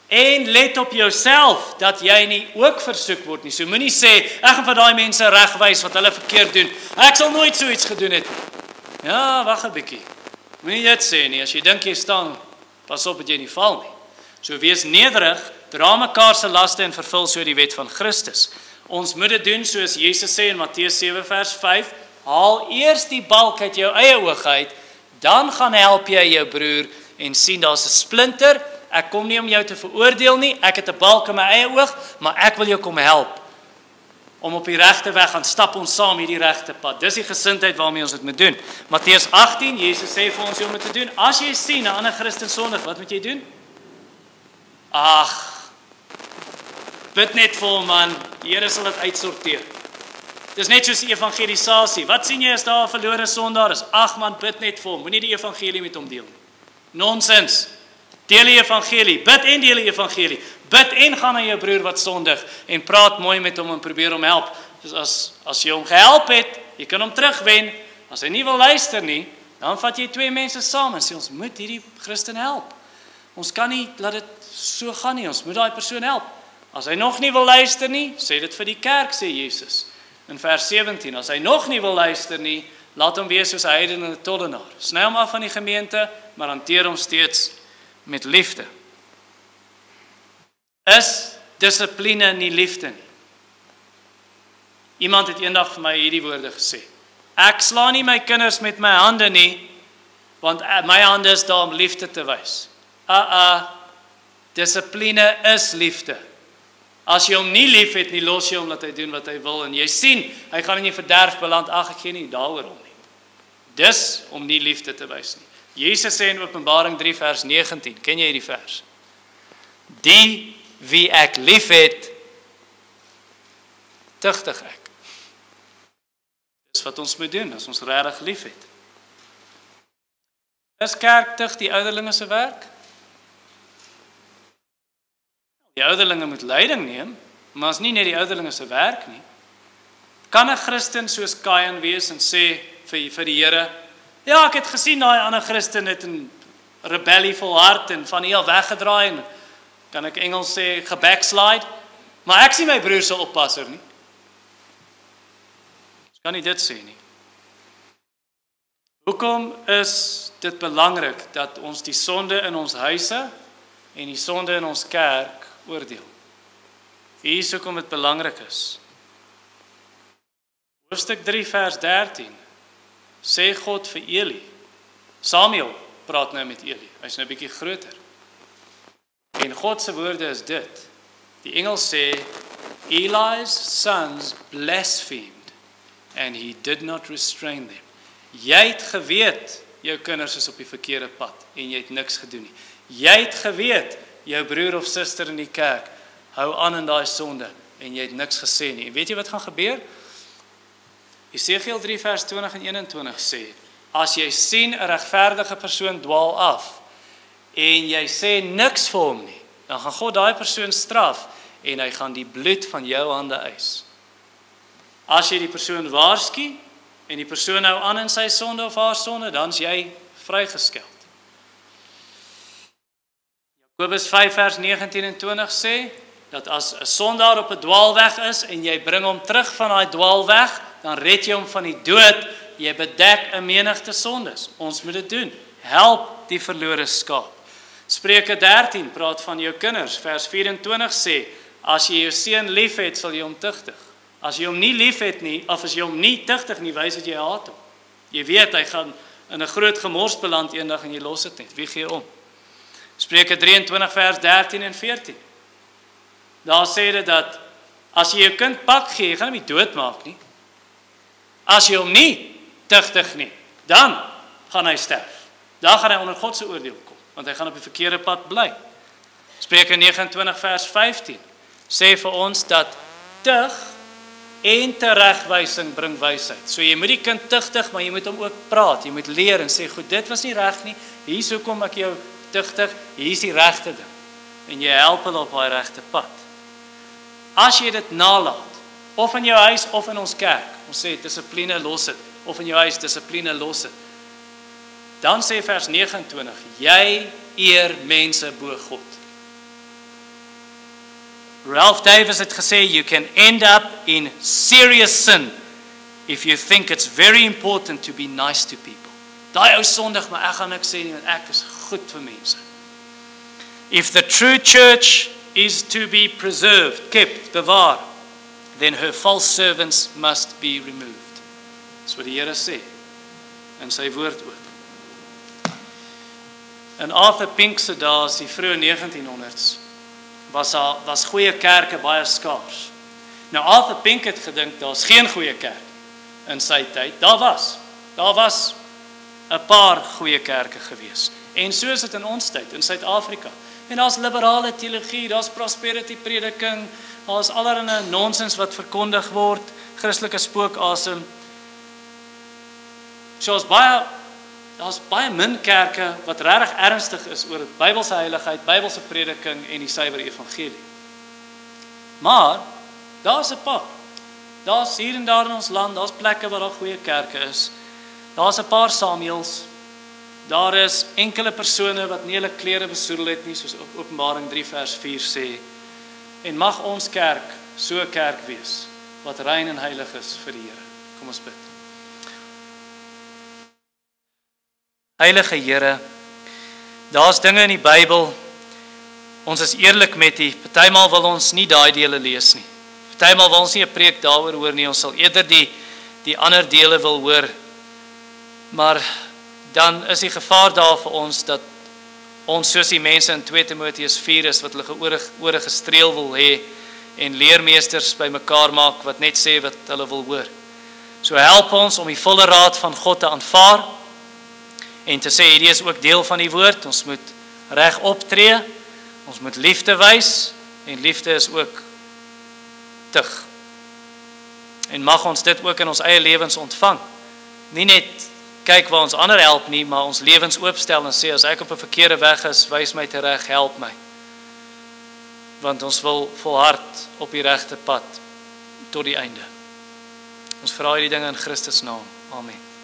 en let op jouself dat jy nie ook versoek word nie. So moenie sê ek gaan vir daai mense regwys wat hulle verkeerd doen. Ek sal nooit so iets gedoen het nie. Ja, wag 'n bietjie. Moenie dit sê nie. As jy dink jy staan, pas op dat jy nie val nie. So wees nederig, dra mekaar se laste en vervul so die wet van Christus. Ons moet dit doen soos Jesus sê in Matteus 7 vers 5. Haal eers die balk uit jou eie oog uit, dan gaan help jy jou broer en sien daar's 'n splinter. Ek kom nie om jou te veroordeel nie, ek het 'n balk in my eie oog, maar ek wil jou kom help om op die regte weg gaan stap ons saam hierdie regte pad. Dis die gesindheid waarmee ons dit moet doen. Matteus 18, Jesus sê vir ons om dit te doen. As jy sien 'n ander Christen sondig, wat moet jy doen? Ag, bid net vir hom man, die Here sal dit uitsorteer. Dis net soos evangelisasie. Wat sien jy as daar 'n verlore sondaar is? Ag man, bid net vir hom. Moenie die evangelie met hom deel nie. Nonsens. Deel die evangelie. Bid en deel die evangelie. Bid en gaan na jou broer wat sondig en praat mooi met hom en probeer hom help. Dus as jy hom gehelp het, jy kan hom terugwen. As hy nie wil luister nie, dan vat jy 2 mense saam en sê ons moet hierdie Christen help. Ons kan nie laat dit so gaan nie. Ons moet daai persoon help. As hy nog nie wil luister nie, sê dit vir die kerk, sê Jesus. In vers 17, as hy nog nie wil luister nie, laat hom wees soos 'n heiden en 'n tollenaar. Sny hom af van die gemeente, maar hanteer hom steeds met liefde. Is dissipline nie liefde nie? Iemand het eendag vir my hierdie woorde gesê. Ek slaan nie my kinders met my hande nie, want my hande is daar om liefde te wys. Dissipline is liefde. As jy hom nie lief het nie, los jy hom dat hy doen wat hy wil en jy sien, hy gaan in die verderf beland, ag ek gee nie daaroor om nie. Dis om nie liefde te wys nie. Jesus sê in Openbaring 3 vers 19, ken jy hierdie vers? Die wie ek lief het, tugtig ek. Dis wat ons moet doen as ons regtig lief het. Is kerktug die ouderlinge se werk? Die ouderlinge moet leiding neem, maar is nie net die ouderlinge se werk nie. Kan 'n Christen soos Kain wees en sê vir die Here, ja, ek het gesien daai ander Christen het 'n rebellie volhard en van heel weggedraai en kan ek Engels sê gebackslide, maar ek sien my broer se oppasser nie. Ek kan nie dit sê nie. Hoekom is dit belangrik dat ons die sonde in ons huise en die sonde in ons kerk oordeel? Hier is hoekom dit belangrik is. Hoofstuk 3 vers 13 sê God vir Eli. Samuel praat nou met Eli. Hy's nou 'n bietjie groter. En God se woorde is dit. Die engel sê, Eli's sons blasphemed, and he did not restrain them. Jy het geweet, jou kinders is op die verkeerde pad, en jy het niks gedoen nie. Jy het geweet, jou broer of suster in die kerk, hou aan in daai sonde, en jy het niks gesê nie. En weet jy wat gaan gebeur? Esegiel 3 vers 20 en 21 sê, as jy sien 'n regverdige persoon dwaal af, en jy sê niks vir hom nie, dan gaan God daai persoon straf, en hy gaan die bloed van jou hande eis. As jy die persoon waarsku, en die persoon hou aan in sy sonde of haar sonde, dan is jy vrygeskeld. Jakobus 5 vers 19 en 20 sê, dat as 'n sondaar op 'n dwaalweg is, en jy bring hom terug van daai dwaalweg, dan red jy hom van die dood, jy bedek 'n menigte sondes. Ons moet dit doen. Help die verlore skaap. Spreuke 13 praat van jou kinders. Vers 24 sê, as jy jou seun liefhet, sal jy hom tugtig. As jy hom nie liefhet nie, of as jy hom nie tugtig nie, wys dat jy haat hom. Jy weet, hy gaan in 'n groot gemors beland eendag en jy los dit net. Wie gee om? Spreuke 23 vers 13 en 14. Daar sê dit dat, as jy jou kind pak gee, jy gaan hom nie doodmaak nie. As jy hom nie tugtig nie, dan gaan hy sterf. Dan gaan hy onder God se oordeel kom, want hy gaan op die verkeerde pad bly. Spreuke 29 vers 15 sê vir ons dat tug en teregwysing bring wysheid. So jy moet die kind tugtig, maar jy moet hom ook praat. Jy moet leer en sê, goed, dit was nie reg nie. Hier is hoekom ek jou tugtig, hier is die regte ding. En jy help hulle op daai regte pad. As jy dit nalat, of in jou huis of in ons kerk, ons sê dissipline los dit, of in jou huis dissipline los dit, dan sê vers 29, jy eer mense bo God. Ralph Davis het gesê, you can end up in serious sin if you think it's very important to be nice to people. Daai ou sondig, maar ek gaan niks sê nie, want ek is goed vir mense. If the true church is to be preserved, kept, bewaar, then her false servants must be removed. Dis wat die Here sê in sy woord ook. In Arthur Pink se dae, die vroeë 1900s, was goeie kerke baie skaars. Nou Arthur Pink het gedink, daar's geen goeie kerk in sy tyd. Daar was 'n paar goeie kerke gewees. En so is dit in ons tyd, in Suid-Afrika. En daar's liberale teologie, daar's prosperity prediking, daar's allerlei nonsens wat verkondig word, Christelike spookasem. So daar's baie min kerke wat regtig ernstig is oor Bybelse heiligheid, Bybelse prediking en die suiwer evangelie. Maar daar's 'n paar. Daar's hier en daar in ons land, daar's plekke waar daar goeie kerke is. Daar's 'n paar Samuels. Daar is enkele persone wat nie hulle klere besoedel het nie, soos Openbaring 3 vers 4 sê. En mag ons kerk so 'n kerk wees wat rein en heilig is vir die Here. Kom ons bid. Heilige Here, daar's dinge in die Bybel, ons is eerlik met U, partymal wil ons nie daai dele lees nie. Partymal wil ons nie 'n preek daaroor hoor nie, ons sal eerder die ander dele wil hoor. Maar dan is die gevaar daar vir ons dat ons soos die mense in 2 Timoteus 4 is wat hulle ore gestreel wil hê en leermeesters by mekaar maak wat net sê wat hulle wil hoor. So help ons om die volle raad van God te aanvaar en te sê hierdie is ook deel van die woord. Ons moet reg optree, ons moet liefde wys en liefde is ook tug. En mag ons dit ook in ons eie lewens ontvang. Nie net kyk waar ons ander help nie, maar ons lewens oopstel en sê, as ek op 'n verkeerde weg is, wys my tereg, help my. Want ons wil volhard op die regte pad tot die einde. Ons vra hierdie dinge in Christus naam. Amen.